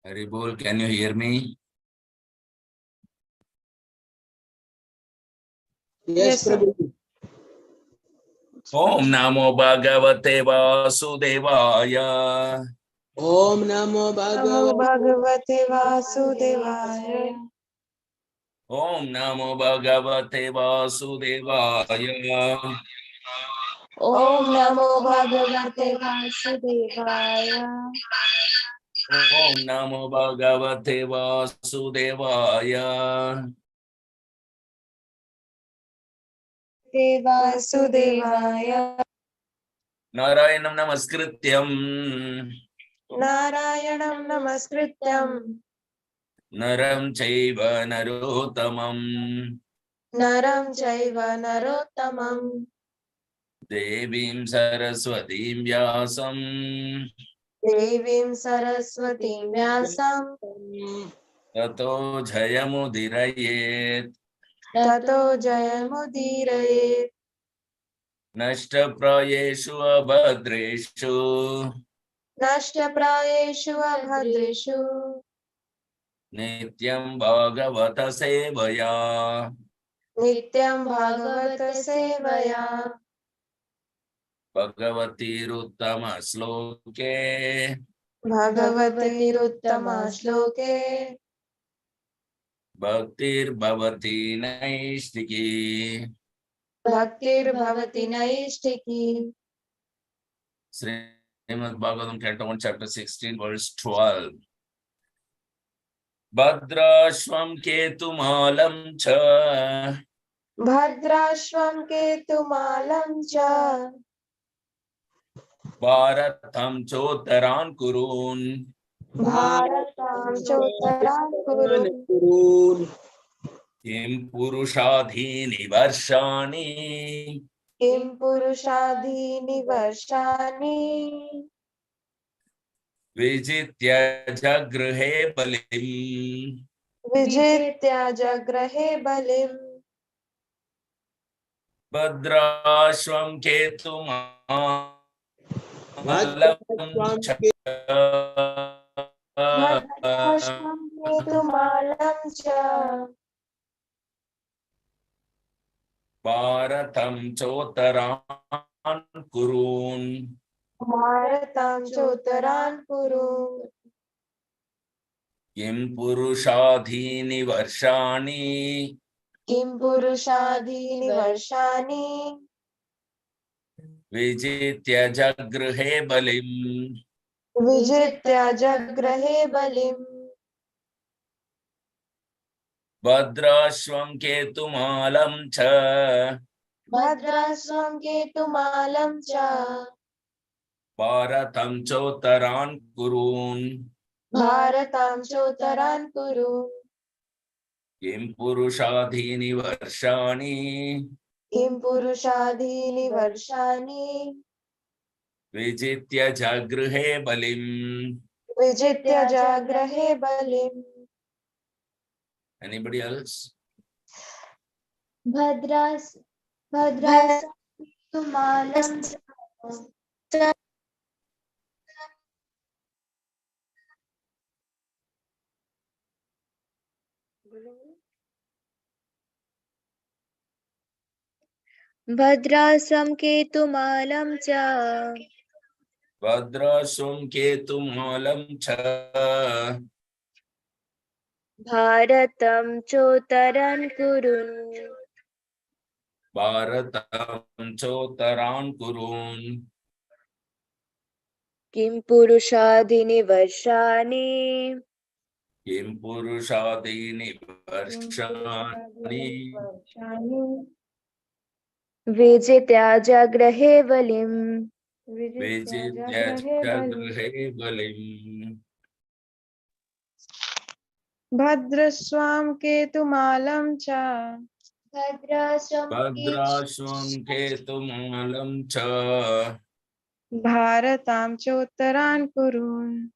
Hari Bol, can you hear me? Yes, Prabhu. Om Namo Bhagavate Vasudevaya. Om Namo Bhagavate Vasudevaya. Om Namo Bhagavate Vasudevaya. Om Namo Bhagavate Vasudevaya. Om Namo Bhagavate Vasudevaya. Vasudevaya. Narayanam Namaskrityam. Narayanam Namaskrityam. Naram Chaiva Narottamam. Naram Chaiva Narottamam. Devim Saraswatim Vyasam. Devim Saraswatim Vyasam. Tato Jayamudirayet. Tato Jayamudiraye. Nashtaprayeshu abhadreshu. Nashtaprayeshu abhadreshu. Nityam Bhagavata Sevaya. Nityam Bhagavata Sevaya. Bhagavati Ruttama Sloke. Bhagavati Ruttama Shloke. Bhaktir Bhavati Naistiki. Bhaktir Bhavati Naistiki. Srimad Bhagavatam, Canto 1, Chapter 16, verse 12. Bhadrashvam Ketumalam Cha. Bhadrashvam Ketumalam Cha. Bharatam Chotaran Kurun. Bharatam Chotaran Kurun. Kim Purushadhini Varshani. Kim Purushadhini Varshani. Vijitya Jagruhe Balim. Vijitya Jagrahe Balim. Bhadrashvam Ketumalam Cha. Bhadrashvam Ketumalam Cha. Bharatam Chotaran Kurun. Bharatam Chotaran Kurun. Kim Purushadhini Varshani. Kim Purushadhini Varshani. Vijitya Jagruhe Balim. Vijitya Jagrahe Balim. Bhadrashvam Ketumalam Cha. Bhadrasvam Ketumalam Cha. Bharatam Chotaran Kurun. Bharatam Chotaran Kurun. Kim Purushadhini Varshani. Kim Purushadhini Varshani. Vijitya Jagruhe Balim. Vijitya Jagrahe Balim. Anybody else? Bhadras Ketumalam Cha. Bhadrasam Ketumalam Cha. Bhadrashvam Ketumalam Cha. Bharatam Chotaran Kurun. Bharatam Chotaran Kurun. Kim Purushadhini Varshani. Kim Purushadhini Varshani. Vijitya Jagrahe Balim. Vijitya Jagruhe Balim. Bhadrasvam Ketumalam Cha. Bhadrashvam Ketumalam Cha. Bharatam Chotaran Kurun.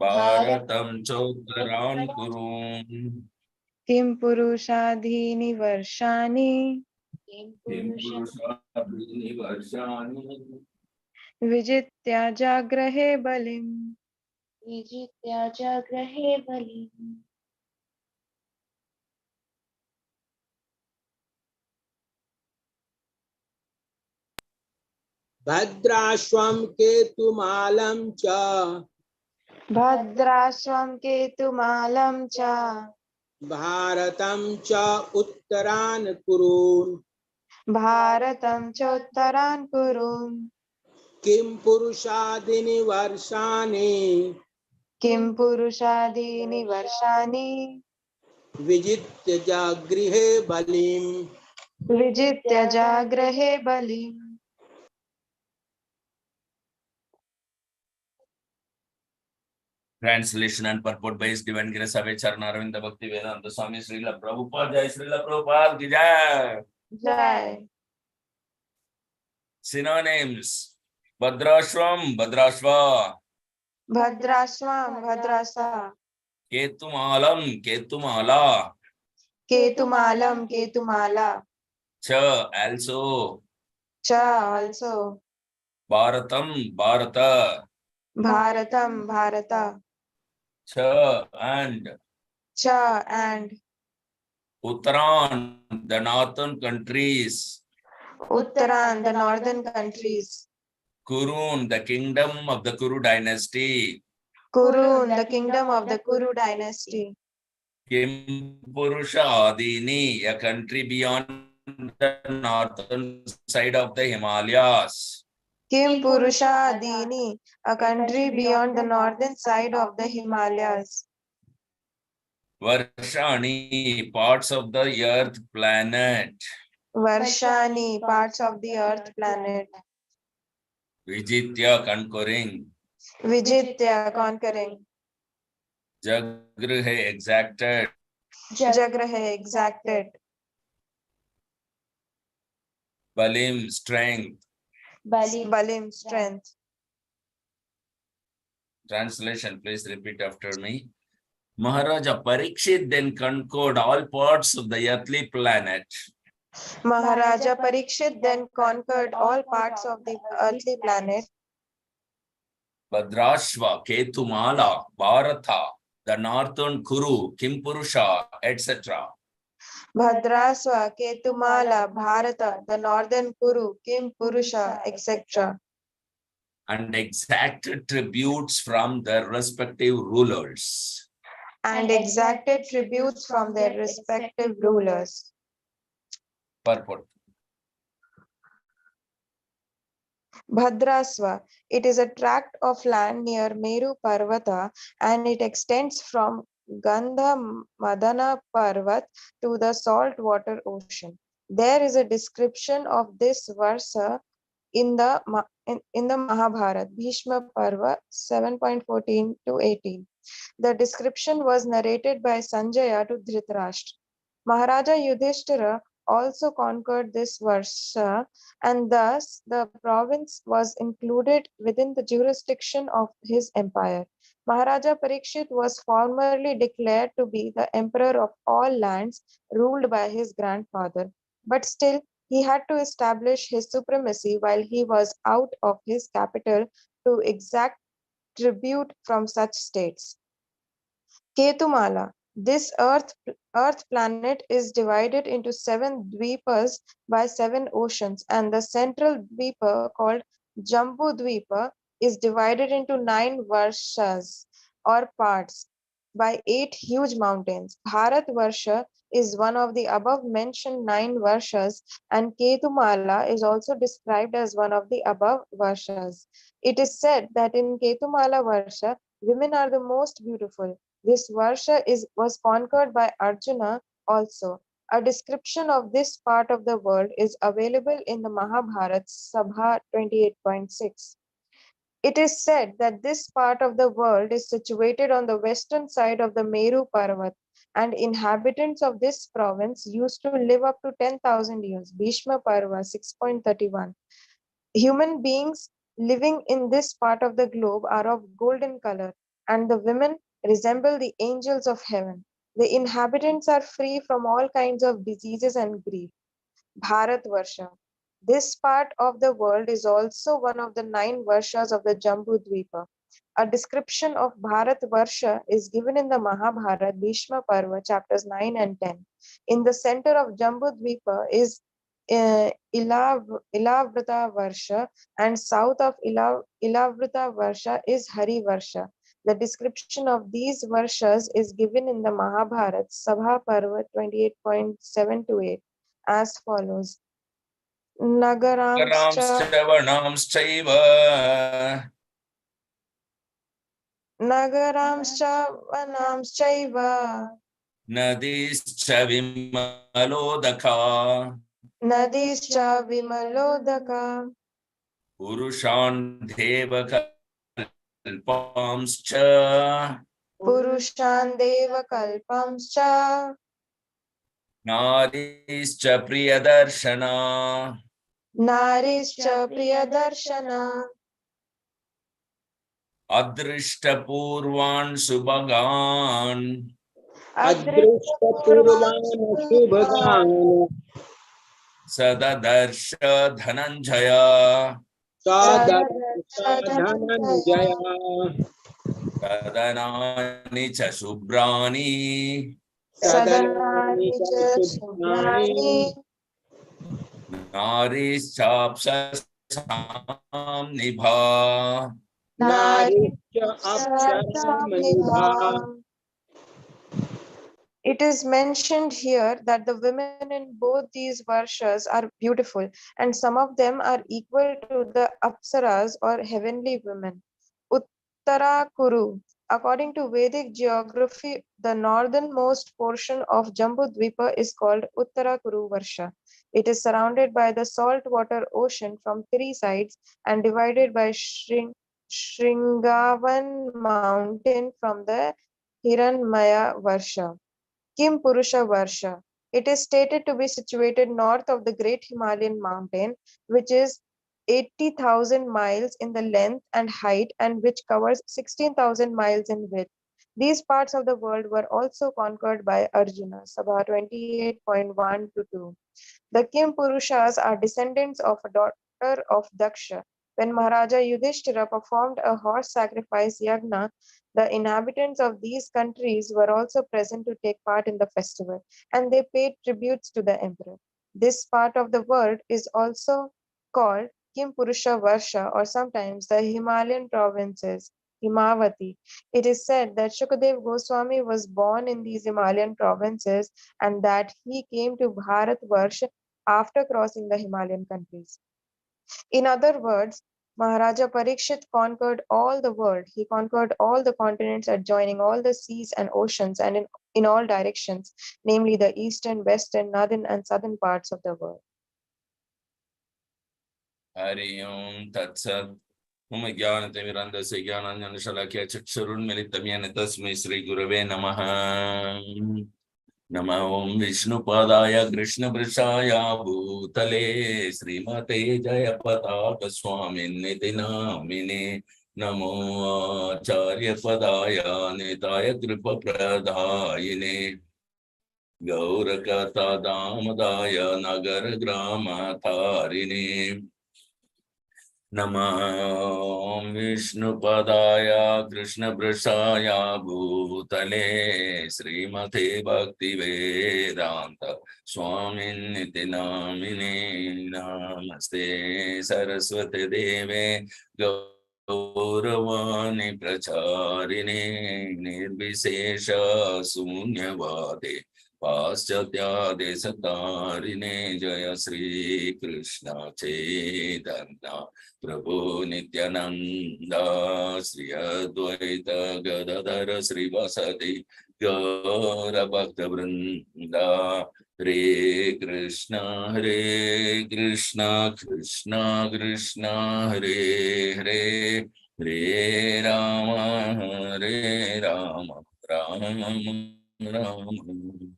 Bharatam Chotaran Kurun. Kim Purushadhini Varshani. Kim Purushadhini Varshani. Vijitya Jagrahe Balim. विजित्य जगृहे बलिम् भद्राश्वं केतुमालं च भद्राश्वं केतुमालं च भारतं च उत्तरान् कुरून् भारतं चोत्तरान् कुरुन् किं पुरुषादीनि वर्षाणि किं पुरुषादीनि वर्षाणि विजित्य जगृहे बलिम् विजित्य जाग्रहे बलिम्. Translation and purport by His Divine Grace Ave Charanaravindra Bhakti Vedanta Swami Srila Prabhupada Jai Srila Prabhupada Ki Jai. Jai. Synonyms: Bhadrashvam, Bhadrashva; Bhadrashvam Bhadrasa Ketumalam, Ketumala; Ketumalam Ketumala Cha also; Cha also Bharatam, Bharata; Bharatam Bharata Cha and Cha and Uttaran, the northern countries; Uttaran the northern countries, Kurun, the kingdom of the Kuru dynasty; Kurun the kingdom of the Kuru dynasty, Kim Purusha Adini, a country beyond the northern side of the Himalayas; Kim Purusha Dini, a country beyond the northern side of the Himalayas, Varshani, parts of the earth planet; Varshani, parts of the earth planet, Vijitya, conquering; Vijitya, conquering, Jagrihe, exacted; Jagrahe, exacted, Balim, strength. Balim, strength. Translation, please repeat after me. Maharaja Parikshit then conquered all parts of the earthly planet. Maharaja Parikshit then conquered all parts of the earthly planet. Bhadrashva, Ketumala, Bharata, the northern Kuru, Kimpurusha, etc. Bhadrasva, Ketumala, Bharata, the northern Kuru, Kim Purusha, etc. And exacted tributes from their respective rulers. And exacted tributes from their respective rulers. Purport. Bhadrasva, it is a tract of land near Meru Parvata and it extends from Gandha Madana Parvat to the saltwater ocean. There is a description of this versa in the Mahabharata, Bhishma Parva 7.14 to 18. The description was narrated by Sanjaya to Dhritarashtra. Maharaja Yudhishthira also conquered this versa, and thus the province was included within the jurisdiction of his empire. Maharaja Parikshit was formerly declared to be the emperor of all lands ruled by his grandfather, but still he had to establish his supremacy while he was out of his capital to exact tribute from such states. Ketumala. This earth planet is divided into 7 dweepas by 7 oceans, and the central dweepa called Jambu Dweepa is divided into 9 varshas or parts by 8 huge mountains. Bharat Varsha is one of the above mentioned 9 varshas, and Ketumala is also described as one of the above varshas. It is said that in Ketumala Varsha, women are the most beautiful. This Varsha was conquered by Arjuna also. A description of this part of the world is available in the Mahabharata Sabha 28.6. It is said that this part of the world is situated on the western side of the Meru Parvat, and inhabitants of this province used to live up to 10,000 years. Bhishma Parva 6.31. Human beings living in this part of the globe are of golden color, and the women resemble the angels of heaven. The inhabitants are free from all kinds of diseases and grief. Bharat Varsha. This part of the world is also one of the 9 Varshas of the Jambu Dweepa. A description of Bharat Varsha is given in the Mahabharata Bhishma Parva, chapters 9 and 10. In the center of Jambudvipa is Ilavrita Varsha, and south of Ilavrita Varsha is Hari Varsha. The description of these Varshas is given in the Mahabharata Sabha Parva 28.7-8 as follows. Nagaramscha Vanamschaiva Nadischa Vimalodaka Nadischa Vimalodaka Purushan Devakalpamscha Purushan Deva Kalpamscha Narischa Priyadarshana Narischa Priyadarshana Adrishta Purvan Subhagan अदृष्टपूर्वान् शुभगान् Sadadarsha Dhananjaya Dhananjay Tadanani cha Shubrani सदनानि Sadanani च cha शुभ्राणि Subhrani Narischapsasam Nibha नारीश्च Narischa अप्सरामनिभा. Nibha. It is mentioned here that the women in both these varshas are beautiful, and some of them are equal to the apsaras or heavenly women. Uttara Kuru. According to Vedic geography, the northernmost portion of Jambudvipa is called Uttara Kuru Varsha. It is surrounded by the saltwater ocean from three sides and divided by Shringavan mountain from the Hiranmaya Varsha. Kim Purusha Varsha. It is stated to be situated north of the Great Himalayan mountain, which is 80,000 miles in the length and height and which covers 16,000 miles in width. These parts of the world were also conquered by Arjuna, Sabha 28.1-2. The Kim Purushas are descendants of a daughter of Daksha. When Maharaja Yudhishthira performed a horse sacrifice yagna, the inhabitants of these countries were also present to take part in the festival, and they paid tributes to the emperor. This part of the world is also called Kim Purusha Varsha or sometimes the Himalayan provinces, Himavati. It is said that Shukadev Goswami was born in these Himalayan provinces and that he came to Bharatvarsh after crossing the Himalayan countries. In other words, Maharaja Parikshit conquered all the world. He conquered all the continents adjoining all the seas and oceans and in all directions, namely the eastern, western, northern, and southern parts of the world. Hari Om Tat Sat. Mama Jnanatimirandasya Jnananjanashalakya Chakshurunmilitam Yena Tasmai Shri Gurave Namaha. Nama Om Vishnu Padaya Krishna Vrishaya Bhutale Srimate Jayapataka Swamin Niti Namine Namo Acharya Padaya Nitaya Kripa Pradayine Gaurakata Damadaya Nagar Grama Tharine Namah Vishnu Padaya Krishna Prasaya Bhutale Srimate Bhakti Vedanta Swamin Niti Namine Namaste Saraswati Deve Gauravani Pracharine Nirvisesha Sunyavade Paschatya Desatarine Jaya Sri Krishna Chaitanya Prabhu Nityananda Sri Advaita Gadadhara Sri Vasati Gaura Bhakta Vrinda Hare Krishna Krishna Krishna Hare Hare Hare Rama Rama Rama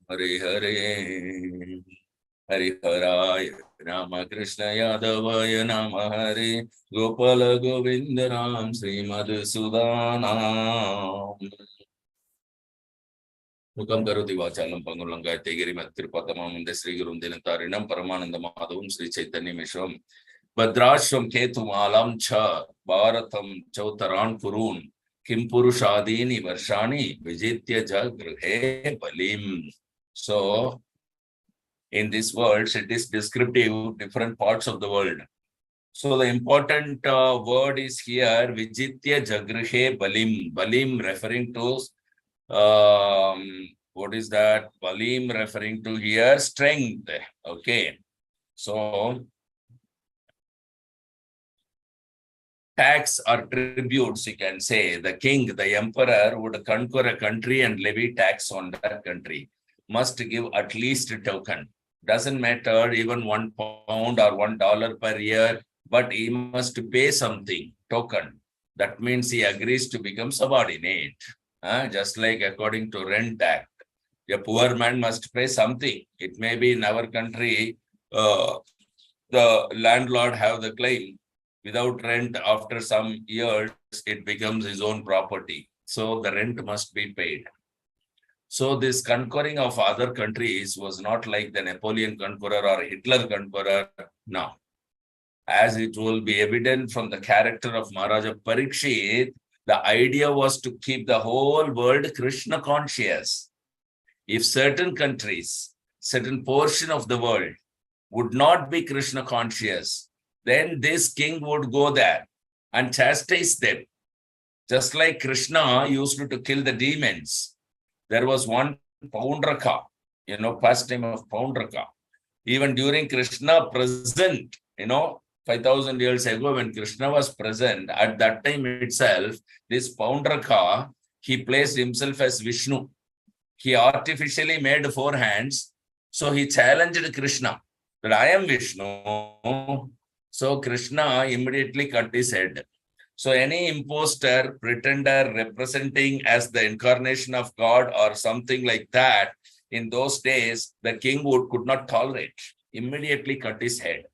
Hare Hare Hare Haraya Rama Krishna Yadavaya Nama Hare Gopala Govinda Ram Sri Madhusudanam Mukam Karoti Vachalam Pangulangai Tegiri Matripatamam Sri Gurundinatarinam Paramananda Madhavam Sri Chaitanya Mishram Badrashram Ketumalam Cha Bharatam Chautaran Kurun Kim Purushadini Varshani Vijitya Jagrihe Balim. So in this world, it is descriptive of different parts of the world. So the important word is here Vijitya Jagrihe Balim. Balim referring to what is that? Balim referring to here strength. Okay. So tax or tributes, you can say, the king, the emperor would conquer a country and levy tax on that country. Must give at least a token. Doesn't matter even £1 or $1 per year, but he must pay something, token. That means he agrees to become subordinate. Just like according to Rent Act. A poor man must pay something. It may be in our country, the landlord have the claim. Without rent, after some years, it becomes his own property. So the rent must be paid. So this conquering of other countries was not like the Napoleon conqueror or Hitler conqueror. No. As it will be evident from the character of Maharaja Parikshit, the idea was to keep the whole world Krishna conscious. If certain countries, certain portion of the world would not be Krishna conscious, then this king would go there and chastise them. Just like Krishna used to kill the demons. There was one Poundraka, past time of Poundraka. Even during Krishna present, 5,000 years ago when Krishna was present, at that time itself, this Poundraka, he placed himself as Vishnu. He artificially made 4 hands. So he challenged Krishna that I am Vishnu. So Krishna immediately cut his head. So any imposter, pretender representing as the incarnation of God or something like that, in those days, the king could not tolerate. Immediately cut his head.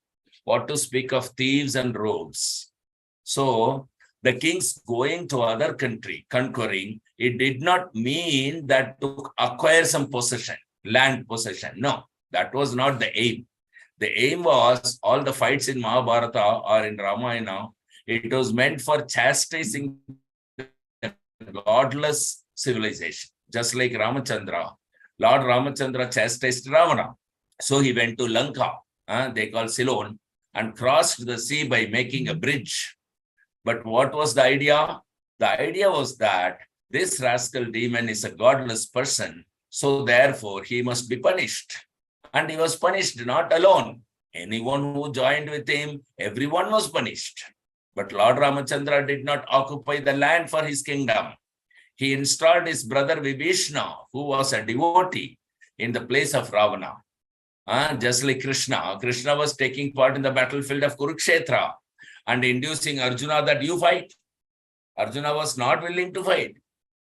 What to speak of thieves and rogues? So the king's going to other country, conquering, it did not mean that to acquire some possession, land possession. No, that was not the aim. The aim was all the fights in Mahabharata or in Ramayana, it was meant for chastising godless civilization, just like Ramachandra. Lord Ramachandra chastised Ravana. So he went to Lanka, they call Ceylon, and crossed the sea by making a bridge. But what was the idea? The idea was that this rascal demon is a godless person, so therefore he must be punished. And he was punished not alone. Anyone who joined with him, everyone was punished. But Lord Ramachandra did not occupy the land for his kingdom. He installed his brother Vibhishna, who was a devotee, in the place of Ravana. Just like Krishna. Krishna was taking part in the battlefield of Kurukshetra and inducing Arjuna that you fight. Arjuna was not willing to fight,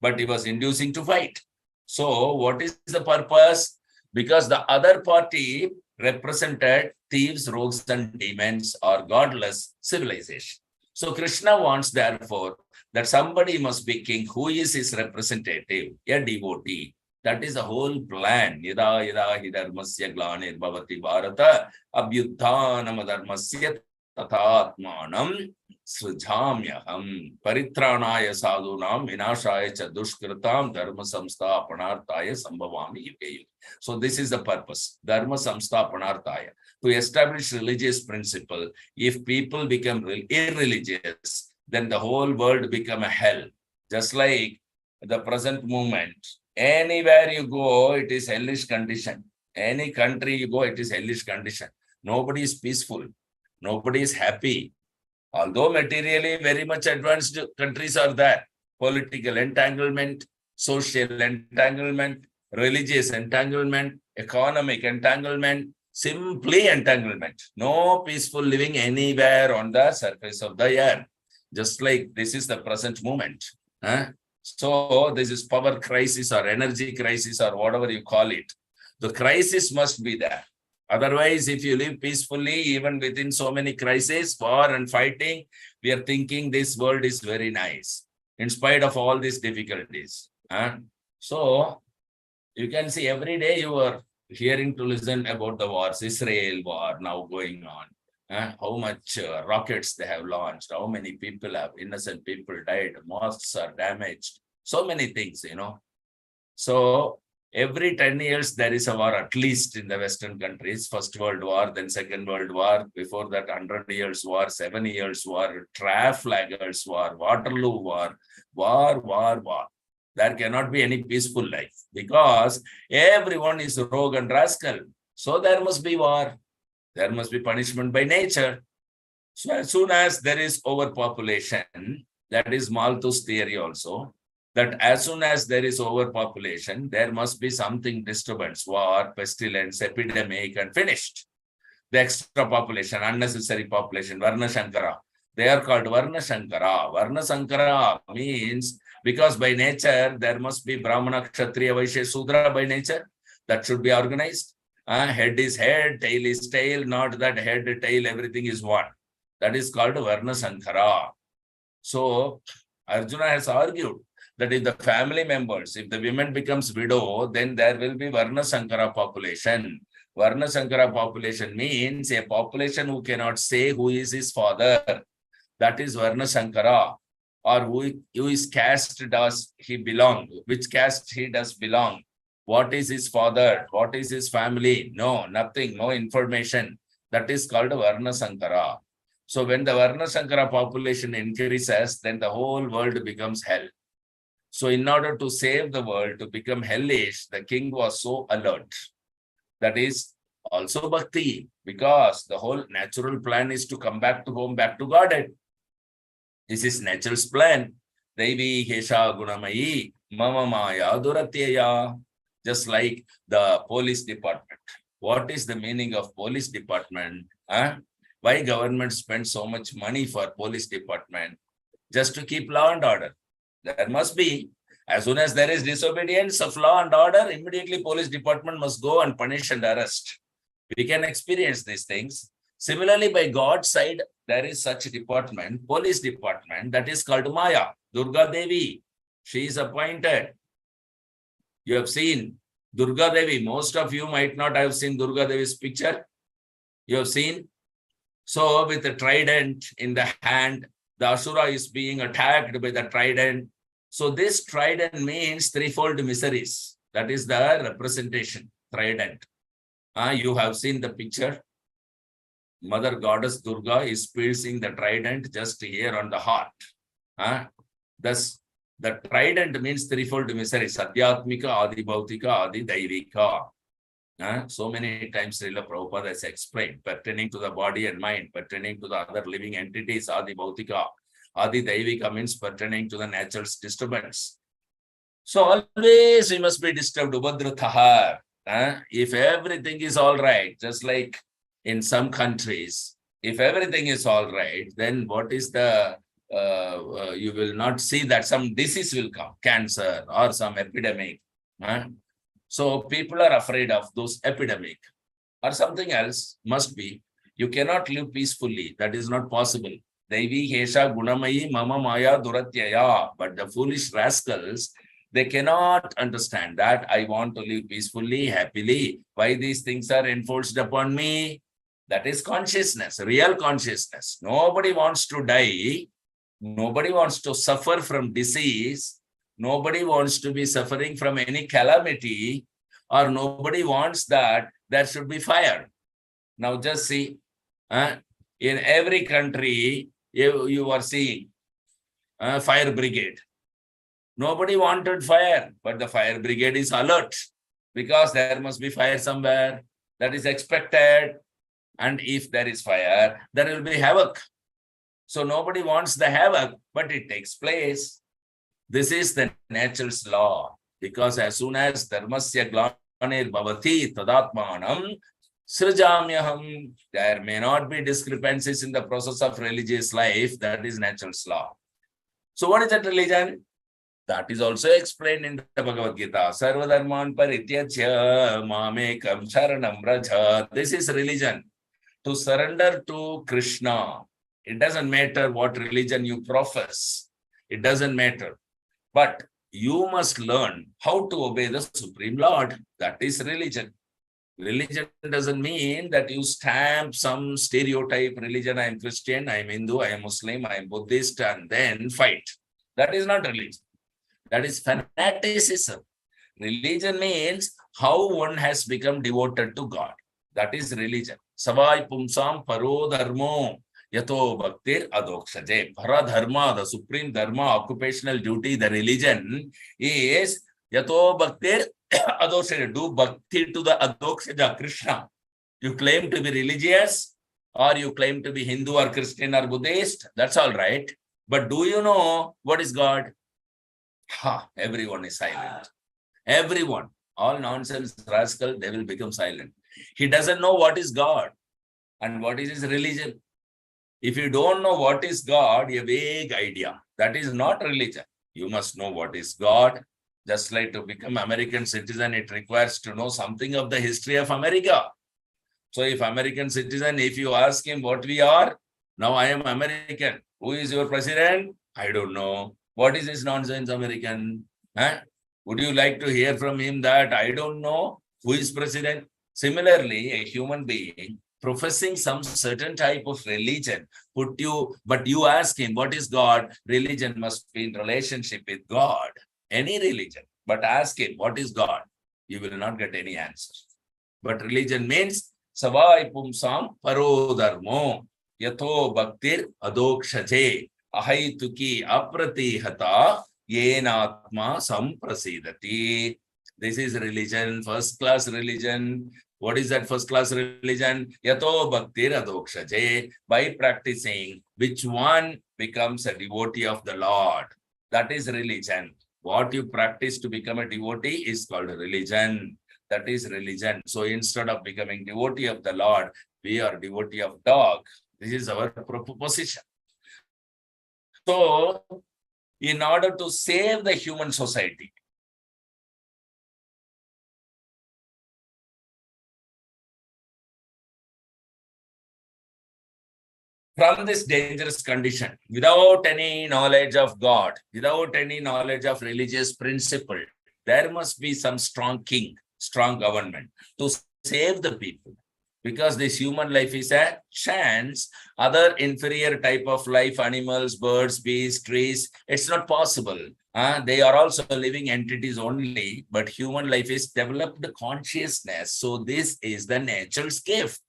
but he was inducing to fight. So what is the purpose? Because the other party represented thieves, rogues, and demons or godless civilization. So Krishna wants, therefore, that somebody must be king. Who is his representative? A devotee. That is the whole plan. Yada yada hi dharmasya glanir bhavati bharata abhyutthanam dharmasya tathatmanam srijamyaham paritranaya sadhunam vinashaya cha dushkritam dharma samsthapanarthaya sambhavami yuge. So this is the purpose. Dharma samsthapanarthaya. To establish religious principle. If people become irreligious, then the whole world become a hell. Just like the present movement. Anywhere you go, it is hellish condition. Any country you go, it is hellish condition. Nobody is peaceful. Nobody is happy. Although materially very much advanced countries are there. Political entanglement, social entanglement, religious entanglement, economic entanglement, simply entanglement. No peaceful living anywhere on the surface of the earth. Just like this is the present moment. So this is power crisis or energy crisis or whatever you call it. The crisis must be there. Otherwise, if you live peacefully, even within so many crises, war and fighting, we are thinking this world is very nice, in spite of all these difficulties. So you can see every day you are hearing to listen about the wars, Israel war now going on, How much rockets they have launched, how many people have, innocent people died, mosques are damaged, so many things, So every 10 years, there is a war, at least in the Western countries. First World War, then Second World War. Before that, 100 years war, 7 years war, Trafalgar's war, Waterloo war, war. There cannot be any peaceful life because everyone is rogue and rascal. So there must be war. There must be punishment by nature. So as soon as there is overpopulation, that is Malthus theory also, that as soon as there is overpopulation, there must be something disturbance, war, pestilence, epidemic, and finished. The extra population, unnecessary population, Varna Shankara. They are called Varna Shankara. Varna Shankara means because by nature, there must be Brahmana, Kshatriya, Vaishya, Sudra by nature. That should be organized. Head is head, tail is tail, not that head, tail, everything is one. That is called Varna Sankara. So Arjuna has argued that if the family members, if the women becomes widow, then there will be Varna Sankara population. Varna Sankara population means a population who cannot say who is his father. That is Varna Sankara. Or who is caste does he belong, which caste he does belong. What is his father? What is his family? No, nothing, no information. That is called Varna Sankara. So when the Varna Sankara population increases, then the whole world becomes hell. So in order to save the world, to become hellish, the king was so alert. That is also bhakti, because the whole natural plan is to come back to home, back to Godhead. This is nature's plan. Devi Hesha Gunamayi, Mama Maya Duratyaya. Just like the police department. What is the meaning of police department? Why government spends so much money for police department? Just to keep law and order. There must be. As soon as there is disobedience of law and order, immediately police department must go and punish and arrest. We can experience these things. Similarly, by God's side, there is such a department, police department, that is called Maya, Durga Devi. She is appointed. You have seen Durga Devi. Most of you might not have seen Durga Devi's picture. You have seen. So with the trident in the hand, the Asura is being attacked by the trident. So this trident means threefold miseries. That is the representation, trident. You have seen the picture. Mother Goddess Durga is piercing the trident just here on the heart. Thus, the trident means threefold miseries, Adhyatmika, Adi Bhautika, Adi Daivika. So many times Srila Prabhupada has explained, pertaining to the body and mind, pertaining to the other living entities, Adi Bhautika. Adi Daivika means pertaining to the natural disturbance. So always we must be disturbed, Ubhadrataha. If everything is all right, just like in some countries, if everything is all right, then what is the you will not see that some disease will come, cancer or some epidemic. So people are afraid of those epidemic or something else must be. You cannot live peacefully. That is not possible. Devi Hesha Gunamayi Mama Maya Duratyaya. But the foolish rascals, they cannot understand that I want to live peacefully, happily. Why these things are enforced upon me? That is consciousness, real consciousness. Nobody wants to die. Nobody wants to suffer from disease. Nobody wants to be suffering from any calamity, or nobody wants that there should be fire. Now just see, in every country, you are seeing fire brigade. Nobody wanted fire, but the fire brigade is alert because there must be fire somewhere. That is expected. And if there is fire, there will be havoc. So nobody wants the havoc, but it takes place. This is the nature's law. Because as soon as dharmasya glanir bhavati tadatmanam srijamyaham, there may not be discrepancies in the process of religious life. That is nature's law. So what is that religion? That is also explained in the Bhagavad Gita. Sarva dharman parityajya mamekam sharanam braja. This is religion. To surrender to Krishna. It doesn't matter what religion you profess. It doesn't matter. But you must learn how to obey the Supreme Lord. That is religion. Religion doesn't mean that you stamp some stereotype religion. I am Christian, I am Hindu, I am Muslim, I am Buddhist, and then fight. That is not religion. That is fanaticism. Religion means how one has become devoted to God. That is religion. Savai pumsam paro dharmo yato bhaktir adokshaje. Paradharma, the supreme dharma, occupational duty, the religion is yato bhaktir adokshaje. Do bhakti to the adokshaja, Krishna. You claim to be religious, or you claim to be Hindu or Christian or Buddhist, that's all right. But do you know what is God? Everyone is silent. Everyone, all nonsense rascal, they will become silent. He doesn't know what is God and what is his religion. If you don't know what is God, a vague idea, that is not religion. You must know what is God. Just like to become American citizen, it requires to know something of the history of America. So if American citizen, if you ask him what we are, now I am American. Who is your president? I don't know. What is this nonsense American? Would you like to hear from him that I don't know who is president? Similarly, a human being professing some certain type of religion, but you ask him what is God? Religion must be in relationship with God. Any religion, but ask him what is God? You will not get any answer. But religion means savai pumsam paro dharmo yato bhaktir adokshaje ahaituki apratihata yenatma samprasidati. This is religion, first class religion. What is that first class religion? Yato bhaktir adokshaje. By practicing, which one becomes a devotee of the Lord. That is religion. What you practice to become a devotee is called religion. That is religion. So instead of becoming devotee of the Lord, we are devotee of dog. This is our proposition. So, in order to save the human society, from this dangerous condition, without any knowledge of God, without any knowledge of religious principle, there must be some strong king, strong government to save the people. Because this human life is a chance, other inferior type of life, animals, birds, beasts, trees, it's not possible. They are also living entities only, but human life is developed consciousness. So this is the nature's gift.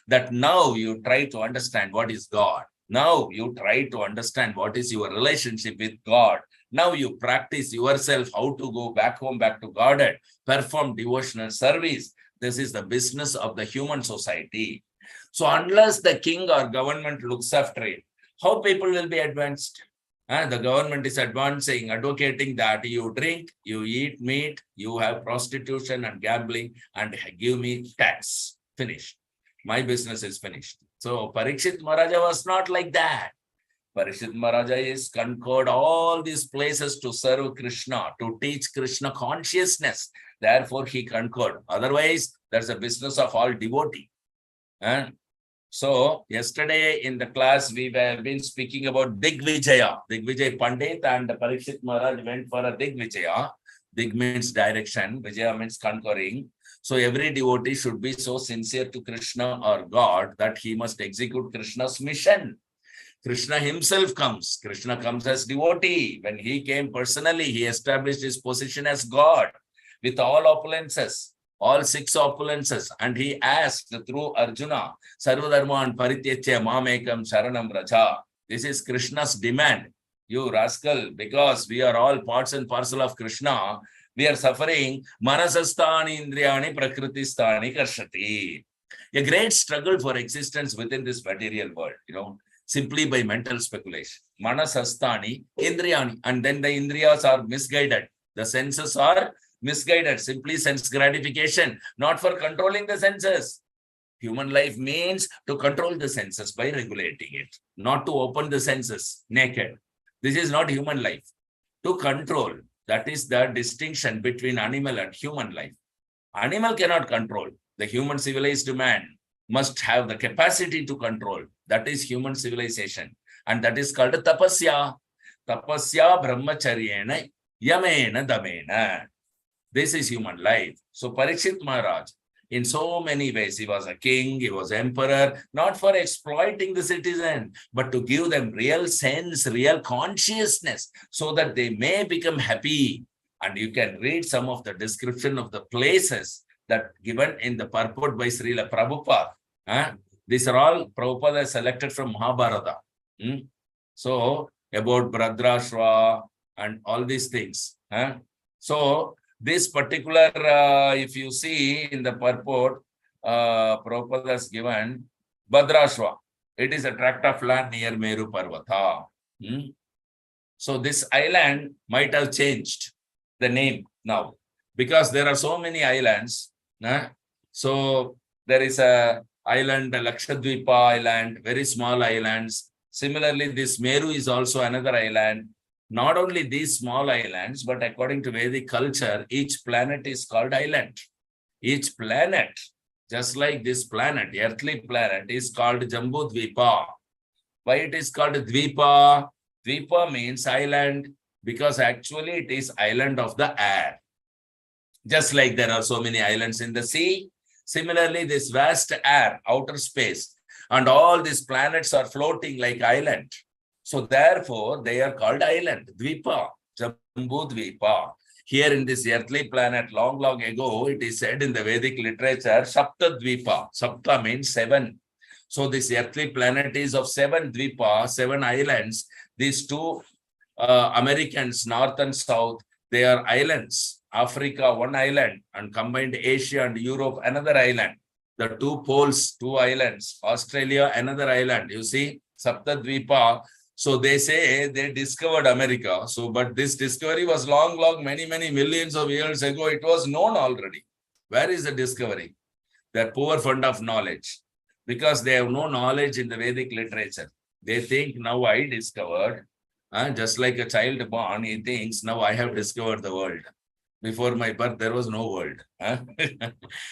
That now you try to understand what is God. Now you try to understand what is your relationship with God. Now you practice yourself how to go back home, back to God, and perform devotional service. This is the business of the human society. So unless the king or government looks after it, how people will be advanced? The government is advancing, advocating that you drink, you eat meat, you have prostitution and gambling, and give me tax. Finished. My business is finished. So Parikshit Maharaja was not like that. Parikshit Maharaja is conquered all these places to serve Krishna, to teach Krishna consciousness. Therefore, he conquered. Otherwise, there's a business of all devotee. And so, yesterday in the class, we have been speaking about Digvijaya. Digvijay Pandit and Parikshit Maharaj went for a Digvijaya. Dig means direction, Vijaya means conquering. So every devotee should be so sincere to Krishna or God that he must execute Krishna's mission. Krishna himself comes. Krishna comes as devotee. When he came personally, he established his position as God with all opulences, all 6 opulences. And he asked through Arjuna, Sarvadharman Parityachya Mamekam Sharanam Raja. This is Krishna's demand. You rascal, because we are all parts and parcel of Krishna, we are suffering manasastani indriyani prakritistani karshati. A great struggle for existence within this material world, simply by mental speculation. Manasastani indriyani. And then the indriyas are misguided. The senses are misguided, simply sense gratification, not for controlling the senses. Human life means to control the senses by regulating it, not to open the senses naked. This is not human life. To control, that is the distinction between animal and human life. Animal cannot control. The human civilized man must have the capacity to control. That is human civilization. And that is called tapasya. Tapasya brahmacharyena yamena damena. This is human life. So Parikshit Maharaj, in so many ways. He was a king, he was emperor, not for exploiting the citizen, but to give them real sense, real consciousness, so that they may become happy. And you can read some of the description of the places that given in the purport by Srila Prabhupada. These are all Prabhupada selected from Mahabharata. So about Bradrashva and all these things. So this particular, if you see in the purport, Prabhupada has given Bhadrashva. It is a tract of land near Meru Parvata. So this island might have changed the name now, because there are so many islands. So there is a island, Lakshadweepa island, very small islands. Similarly, this Meru is also another island. Not only these small islands, but according to Vedic culture, each planet is called island. Each planet, just like this planet, earthly planet, is called Jambudvipa. Why it is called Dvipa? Dvipa means island, because actually it is island of the air. Just like there are so many islands in the sea, similarly, this vast air, outer space, and all these planets are floating like island. So therefore, they are called island, Dvipa, Jambudvipa. Here in this earthly planet, long, long ago, it is said in the Vedic literature, Sapta Dvipa. Sapta means 7. So this earthly planet is of 7 Dvipa, 7 islands. These two Americans, north and south, they are islands. Africa, one island, and combined Asia and Europe, another island. The two poles, 2 islands. Australia, another island. You see, Sapta Dvipa. So they say they discovered America. So, but this discovery was long, many millions of years ago. It was known already. Where is the discovery? Their poor fund of knowledge, because they have no knowledge in the Vedic literature. They think now I discovered, just like a child born, he thinks now I have discovered the world. Before my birth, there was no world.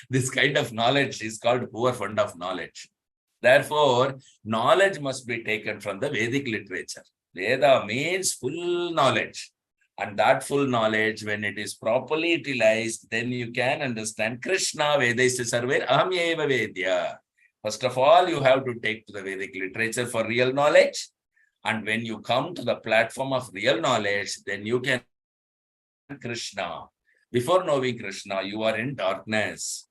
This kind of knowledge is called poor fund of knowledge. Therefore, knowledge must be taken from the Vedic literature. Veda means full knowledge. And that full knowledge, when it is properly utilized, then you can understand Krishna, Vedaisya sarve aham eva vedya. First of all, you have to take to the Vedic literature for real knowledge. And when you come to the platform of real knowledge, then you can Krishna. Before knowing Krishna, you are in darkness.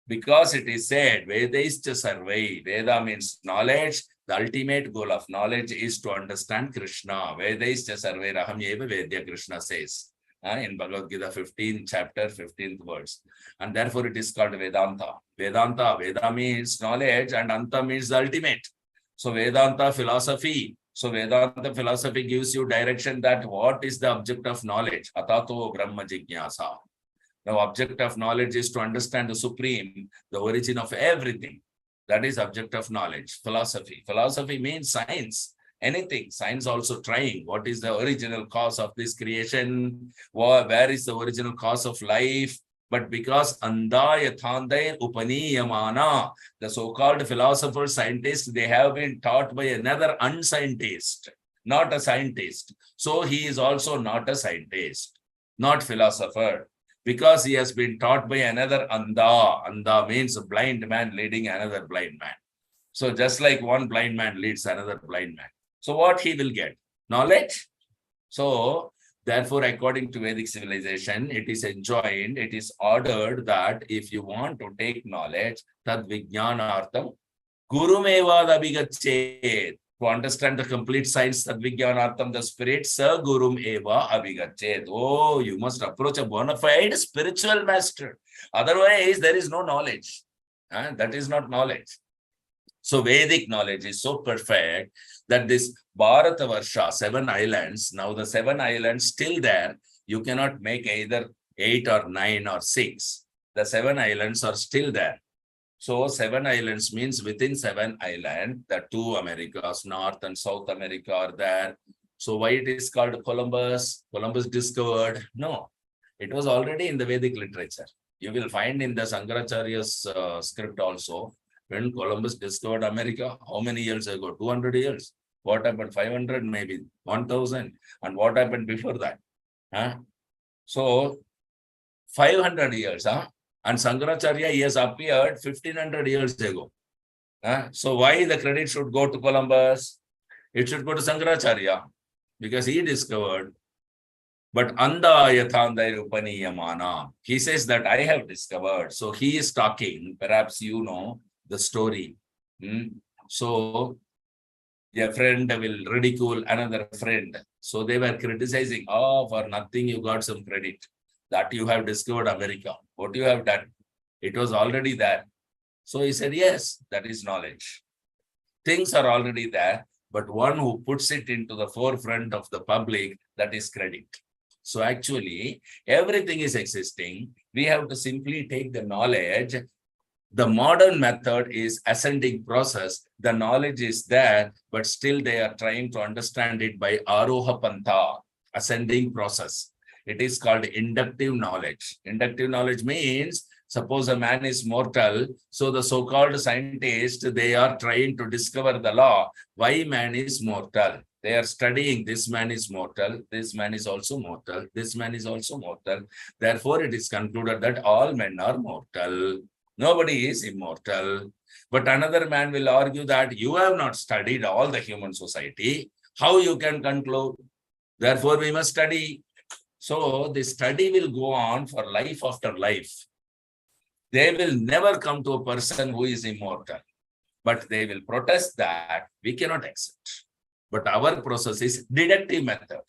Because it is said, Vedaisya sarve. Veda means knowledge. The ultimate goal of knowledge is to understand Krishna. Vedaisya sarve raham eva vedya, Krishna says in Bhagavad Gita 15th chapter, 15th verse. And therefore it is called Vedanta. Vedanta, Veda means knowledge and Anta means the ultimate. So Vedanta philosophy. So Vedanta philosophy gives you direction that what is the object of knowledge? Atato Brahma Jignasa. The object of knowledge is to understand the supreme, the origin of everything. That is object of knowledge, philosophy. Philosophy means science, anything. Science also trying. What is the original cause of this creation? Where is the original cause of life? But because anda yathandai upaniyamana, the so-called philosophers, scientists, they have been taught by another unscientist, not a scientist. So he is also not a scientist, not philosopher, because he has been taught by another anda. Anda means a blind man leading another blind man. So just like one blind man leads another blind man. So what he will get? Knowledge. So therefore, according to Vedic civilization, it is enjoined, it is ordered that if you want to take knowledge, tad vijnanartham gurumevad abhigachet. To understand the complete science, tad vijnanartham, the spirit, sa gurum eva abhigachet. Oh, you must approach a bona fide spiritual master. Otherwise, there is no knowledge. That is not knowledge. So Vedic knowledge is so perfect that this Bharatavarsha, 7 islands, now the 7 islands still there, you cannot make either 8 or 9 or 6. The 7 islands are still there. So 7 islands means within 7 islands, the 2 Americas, North and South America are there. So why it is called Columbus? Columbus discovered? No, it was already in the Vedic literature. You will find in the Shankaracharya's script also, when Columbus discovered America, how many years ago? 200 years. What happened? 500, maybe 1000. And what happened before that? So 500 years, And Shankaracharya, he has appeared 1500 years ago. So why the credit should go to Columbus? It should go to Shankaracharya because he discovered. But anda yathandai upaniyamana. He says that I have discovered. So he is talking. Perhaps you know the story. So a friend will ridicule another friend. So they were criticizing, oh, for nothing you got some credit. That you have discovered America. What you have done? It was already there. So he said, yes, that is knowledge. Things are already there, but one who puts it into the forefront of the public, that is credit. So actually, everything is existing. We have to simply take the knowledge. The modern method is ascending process. The knowledge is there, but still they are trying to understand it by Aroha Pantha, ascending process. It is called inductive knowledge. Inductive knowledge means, suppose a man is mortal, so the so-called scientists, they are trying to discover the law, why man is mortal. They are studying, this man is mortal, this man is also mortal, this man is also mortal. Therefore, it is concluded that all men are mortal. Nobody is immortal. But another man will argue that you have not studied all the human society. How you can conclude? Therefore, we must study. So the study will go on for life after life. They will never come to a person who is immortal. But they will protest that we cannot accept. But our process is deductive method.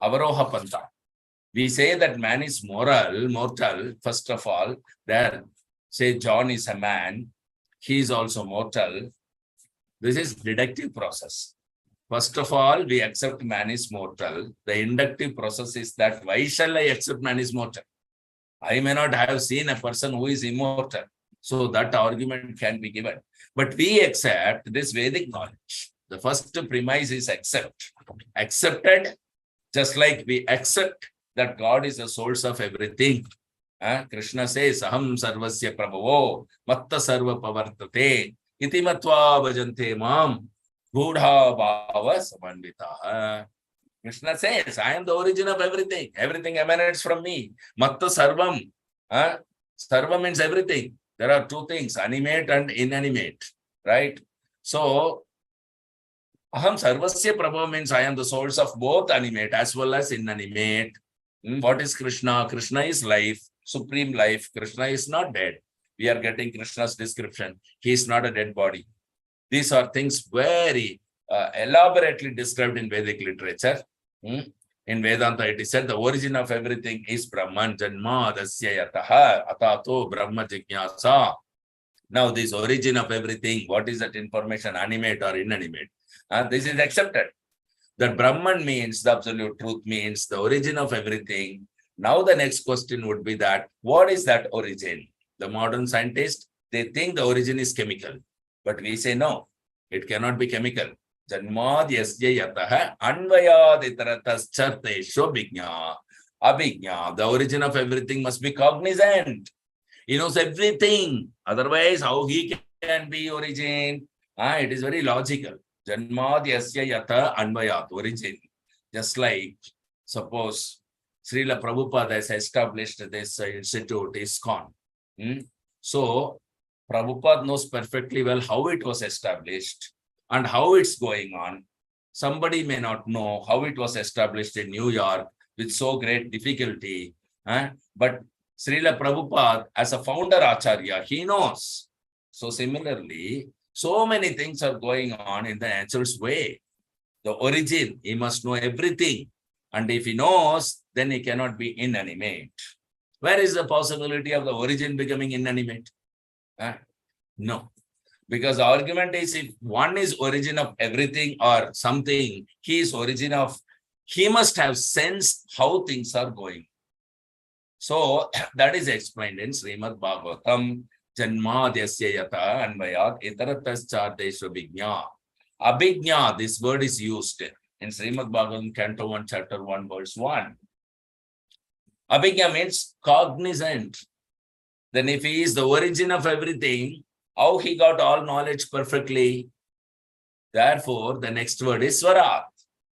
Avaroha Pantha. We say that man is mortal, first of all. There, say John is a man. He is also mortal. This is deductive process. First of all, we accept man is mortal. The inductive process is that why shall I accept man is mortal? I may not have seen a person who is immortal. So that argument can be given. But we accept this Vedic knowledge. The first premise is accept. Accepted, just like we accept that God is the source of everything. Krishna says, Aham sarvasya prabhavo, matta sarva pavartate, iti matva bhajante mam, gudha bhava samandita. Krishna says, I am the origin of everything. Everything emanates from me. Matta sarvam. Sarva means everything. There are two things, animate and inanimate. Right? So, Aham sarvasya prabhava means I am the source of both animate as well as inanimate. What is Krishna? Krishna is life, supreme life. Krishna is not dead. We are getting Krishna's description. He is not a dead body. These are things very elaborately described in Vedic literature. In Vedanta, it is said the origin of everything is Brahman, Janma, Dasya Yataha, Atato, Brahma Jignasa. Now, this origin of everything, what is that information, animate or inanimate? This is accepted. That Brahman means, the absolute truth means the origin of everything. Now, the next question would be that, what is that origin? The modern scientists, they think the origin is chemical. But we say no, it cannot be chemical. Janmad yasya yataha anvayad itaratas chartesho bhignya. Abhignya, the origin of everything must be cognizant. He knows everything. Otherwise, how he can be origin? It is very logical. Janmad yasya yata anvayat, origin. Just like, suppose, Srila Prabhupada has established this institute, ISKCON. So, Prabhupada knows perfectly well how it was established and how it's going on. Somebody may not know how it was established in New York with so great difficulty. But Srila Prabhupada, as a founder Acharya, he knows. So similarly, so many things are going on in the nature's way. The origin, he must know everything. And if he knows, then he cannot be inanimate. Where is the possibility of the origin becoming inanimate? No. Because the argument is, if one is origin of everything or something, he is origin of, he must have sensed how things are going. So that is explained in Srimad Bhagavatam, Janma Dyasya Yata Anvayat Itaratas Charteshu Abhignya. Abhignya, this word is used in Srimad Bhagavatam, Canto 1, Chapter 1, Verse 1. Abhignya means cognizant. Then if he is the origin of everything, how he got all knowledge perfectly? Therefore, the next word is Swarat.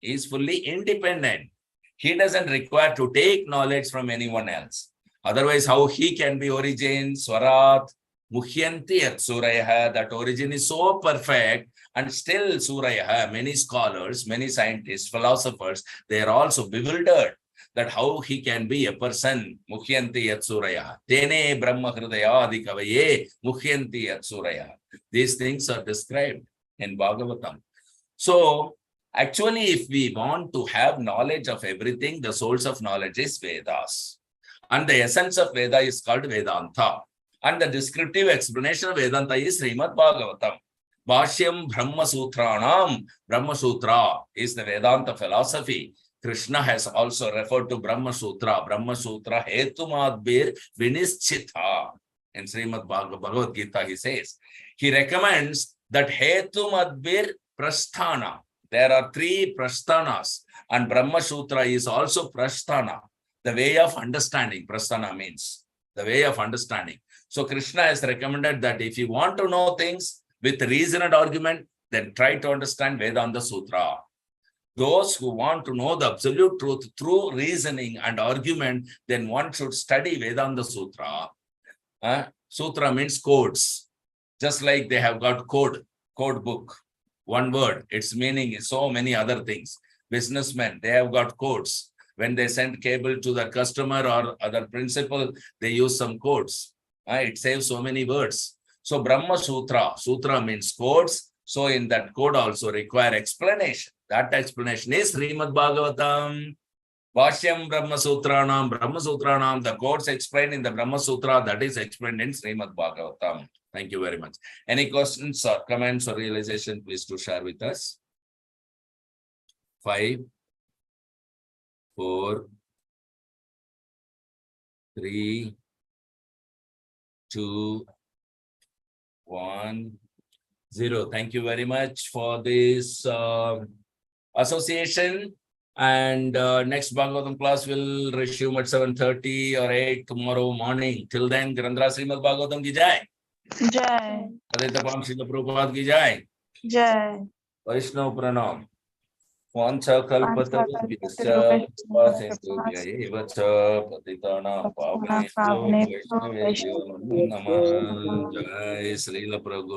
He is fully independent. He doesn't require to take knowledge from anyone else. Otherwise, how he can be origin? Swarat muhyanti at suraya. That origin is so perfect, and still suraya. Many scholars, many scientists, philosophers, they are also bewildered that how he can be a person. Muhyanti at suraya. Tene brahma hridaya adikavaye muhyanti at suraya. These things are described in Bhagavatam. So, actually, if we want to have knowledge of everything, the source of knowledge is Vedas. And the essence of Veda is called Vedanta. And the descriptive explanation of Vedanta is Srimad Bhagavatam. Bhashyam Brahma Sutranam. Brahma Sutra is the Vedanta philosophy. Krishna has also referred to Brahma Sutra. Brahma Sutra Hetumadbir Vinischita. In Srimad Bhagavad Gita, he says. He recommends that Hetumadbir Prasthana. There are 3 prasthanas, and Brahma Sutra is also prasthana, the way of understanding. Prasthana means the way of understanding. So Krishna has recommended that if you want to know things with reason and argument, then try to understand Vedanta Sutra. Those who want to know the absolute truth through reasoning and argument, then one should study Vedanta Sutra. Sutra means codes. Just like they have got code book. One word, its meaning is so many other things. Businessmen, they have got codes. When they send cable to the customer or other principal, they use some codes. It saves so many words. So Brahma Sutra, Sutra means codes. So in that code also require explanation. That explanation is Srimad Bhagavatam. Bhashyam Brahma Sutranam, the codes explained in the Brahma Sutra, that is explained in Srimad Bhagavatam. Thank you very much. Any questions or comments or realization, please do share with us. 5, 4, 3, 2, 1, 0. Thank you very much for this association. And next Bhagavatam class will resume at 7:30 or 8 tomorrow morning. Till then, Grandhara Srimad Bhagavatam ki jai. Jai. Aditapam Srila Prabhupada ki jai. Jai. Vaishnav Pranam. Vancha kalpatarubhyascha eva cha patitanam pavanebhyo vaishnavebhyo namo namah. Jai Srila Prabhupada.